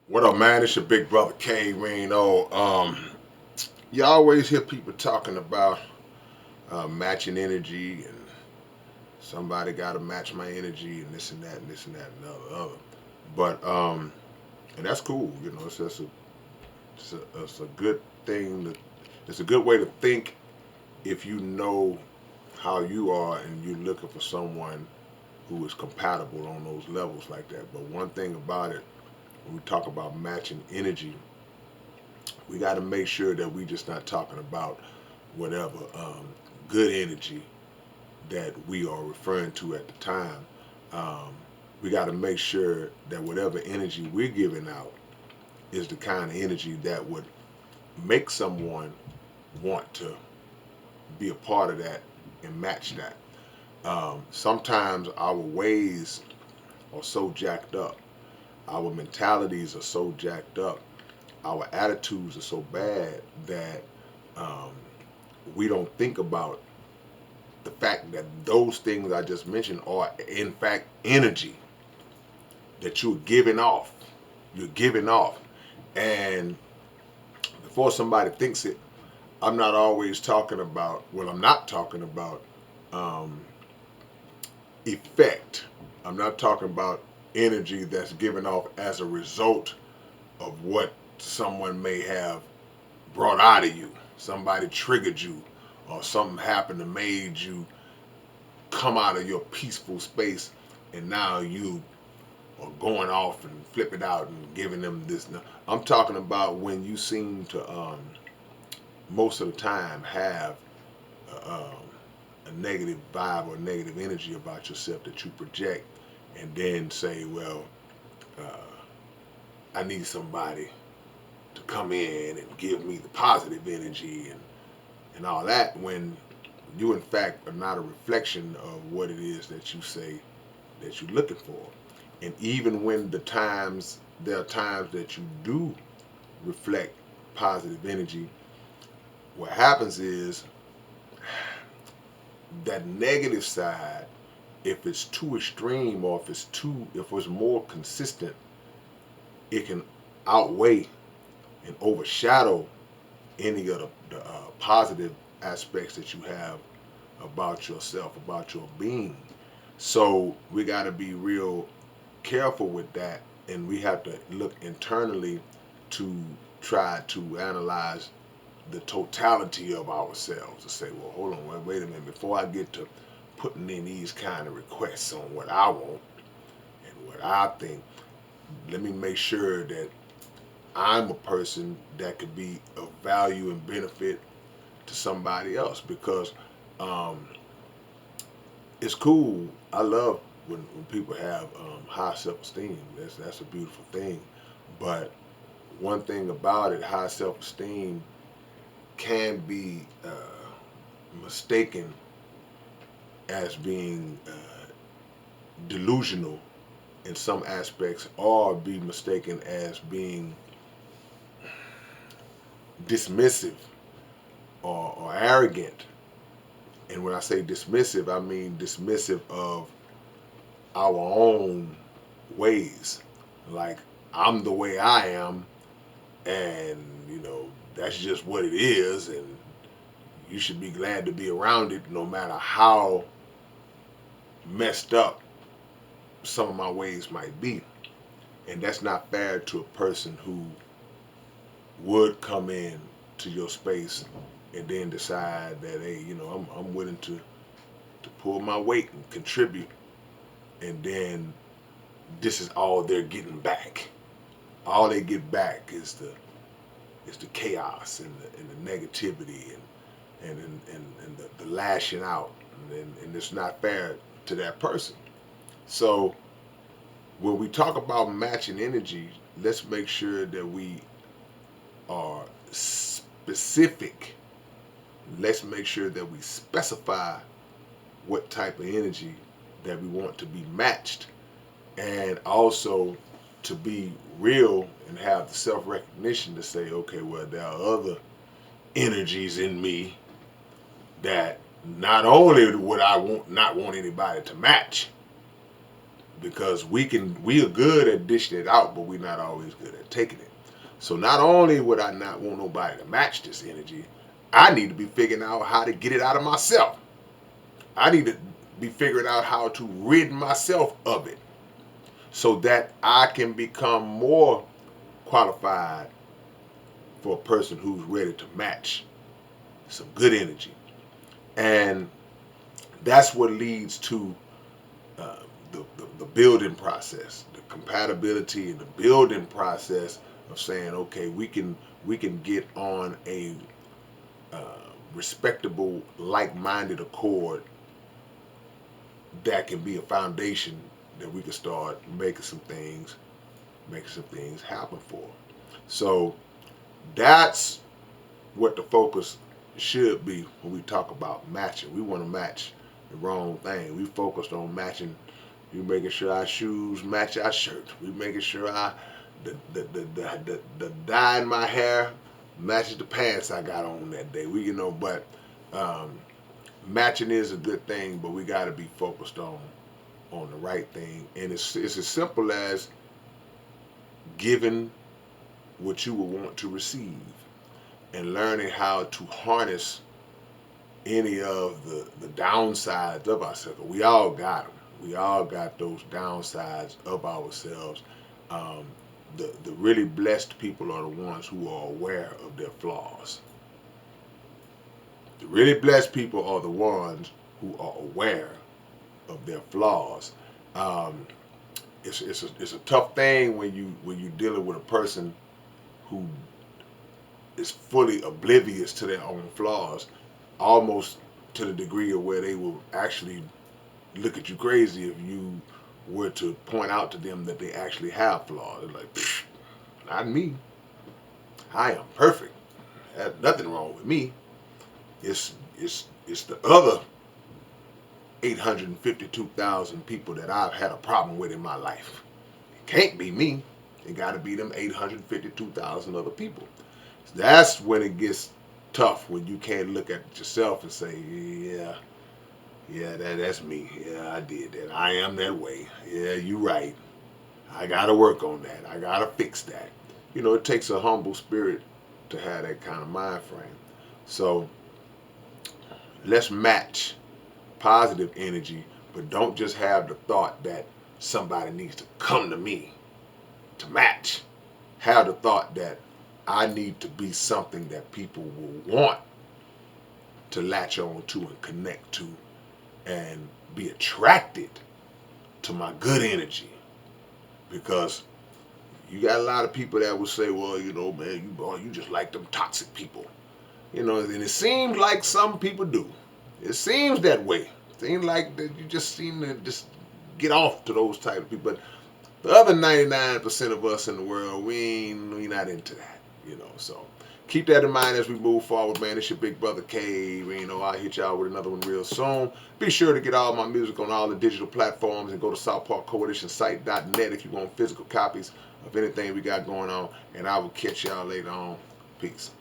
What up, man? It's your big brother K-Rino. You always hear people talking about matching energy, and somebody got to match my energy, and this and that, and this and that, and other. But and that's cool. You know, it's a good thing. It's a good way to think if you know how you are and you're looking for someone who is compatible on those levels like that. But one thing about it, when we talk about matching energy, we got to make sure that we just not talking about whatever good energy that we are referring to at the time. Um, we got to make sure that whatever energy we're giving out is the kind of energy that would make someone want to be a part of that and match that. Sometimes our ways are so jacked up, our mentalities are so jacked up, our attitudes are so bad that um, we don't think about the fact that those things I just mentioned are in fact energy that you're giving off. You're giving off. And before somebody thinks it, I'm not always talking about, well, I'm not talking about um, effect. I'm not talking about energy that's given off as a result of what someone may have brought out of you. Somebody triggered you, or something happened that made you come out of your peaceful space, and now you are going off and flipping out and giving them this. I'm talking about when you seem to most of the time have a negative vibe or negative energy about yourself that you project, and then say, well, uh, I need somebody to come in and give me the positive energy and all that, when you in fact are not a reflection of what it is that you say that you're looking for. And even when there are times that you do reflect positive energy, what happens is that negative side, if it's too extreme or if it's more consistent, it can outweigh and overshadow any of the positive aspects that you have about yourself, about your being. So we got to be real careful with that, and we have to look internally to try to analyze the totality of ourselves to say, well, hold on, wait a minute, before I get to putting in these kind of requests on what I want and what I think, let me make sure that I'm a person that could be of value and benefit to somebody else, because um, it's cool. I love when people have high self-esteem. That's a beautiful thing. But one thing about it, high self-esteem can be mistaken as being delusional in some aspects, or be mistaken as being dismissive or arrogant. And when I say dismissive, I mean dismissive of our own ways. Like, I'm the way I am, and that's just what it is, and you should be glad to be around it, no matter how messed up some of my ways might be. And that's not fair to a person who would come in to your space and then decide that, hey, I'm willing to pull my weight and contribute, and then this is all they're getting back. All they get back is the chaos and the negativity and the lashing out, and it's not fair to that person. So when we talk about matching energy, let's make sure that we are specific. Let's make sure that we specify what type of energy that we want to be matched, and also to be real and have the self recognition to say, okay, well, there are other energies in me that not only would I not want anybody to match, because we are good at dishing it out, but we're not always good at taking it. So not only would I not want nobody to match this energy, I need to be figuring out how to get it out of myself. I need to be figuring out how to rid myself of it so that I can become more qualified for a person who's ready to match some good energy. And that's what leads to uh, the building process, the compatibility and the building process of saying, okay, we can get on a uh, respectable, like-minded accord that can be a foundation that we can start making some things happen for. So that's what the focus should be when we talk about matching. We want to match the wrong thing. We focused on matching. We making sure our shoes match our shirt. We making sure the dye in my hair matches the pants I got on that day. But um, matching is a good thing, but we got to be focused on the right thing. And it's as simple as giving what you would want to receive and learning how to harness any of the downsides of ourselves. We all got them. We all got those downsides of ourselves. Um, the really blessed people are the ones who are aware of their flaws. The really blessed people are the ones who are aware of their flaws. Um, it's a tough thing when you're dealing with a person who is fully oblivious to their own flaws, almost to the degree of where they will actually look at you crazy if you were to point out to them that they actually have flaws. They're like, not me. I am perfect. There's nothing wrong with me. It's the other 852,000 people that I've had a problem with in my life. It can't be me. It got to be them 852,000 other people. That's when it gets tough, when you can't look at yourself and say, yeah, that's me. Yeah, I did that. I am that way. Yeah, you're right. I got to work on that. I got to fix that. It takes a humble spirit to have that kind of mind frame. So let's match positive energy, but don't just have the thought that somebody needs to come to me to match. Have the thought that I need to be something that people will want to latch on to and connect to and be attracted to my good energy. Because you got a lot of people that will say, well, man, you just like them toxic people. And it seems like some people do. It seems that way. It seems like that you just seem to just get off to those type of people. But the other 99% of us in the world, we not into that. So keep that in mind as we move forward, man. It's your big brother K-Rino. I'll hit y'all with another one real soon. Be sure to get all my music on all the digital platforms and go to southparkcoalitionsite.net if you want physical copies of anything we got going on. And I will catch y'all later on. Peace.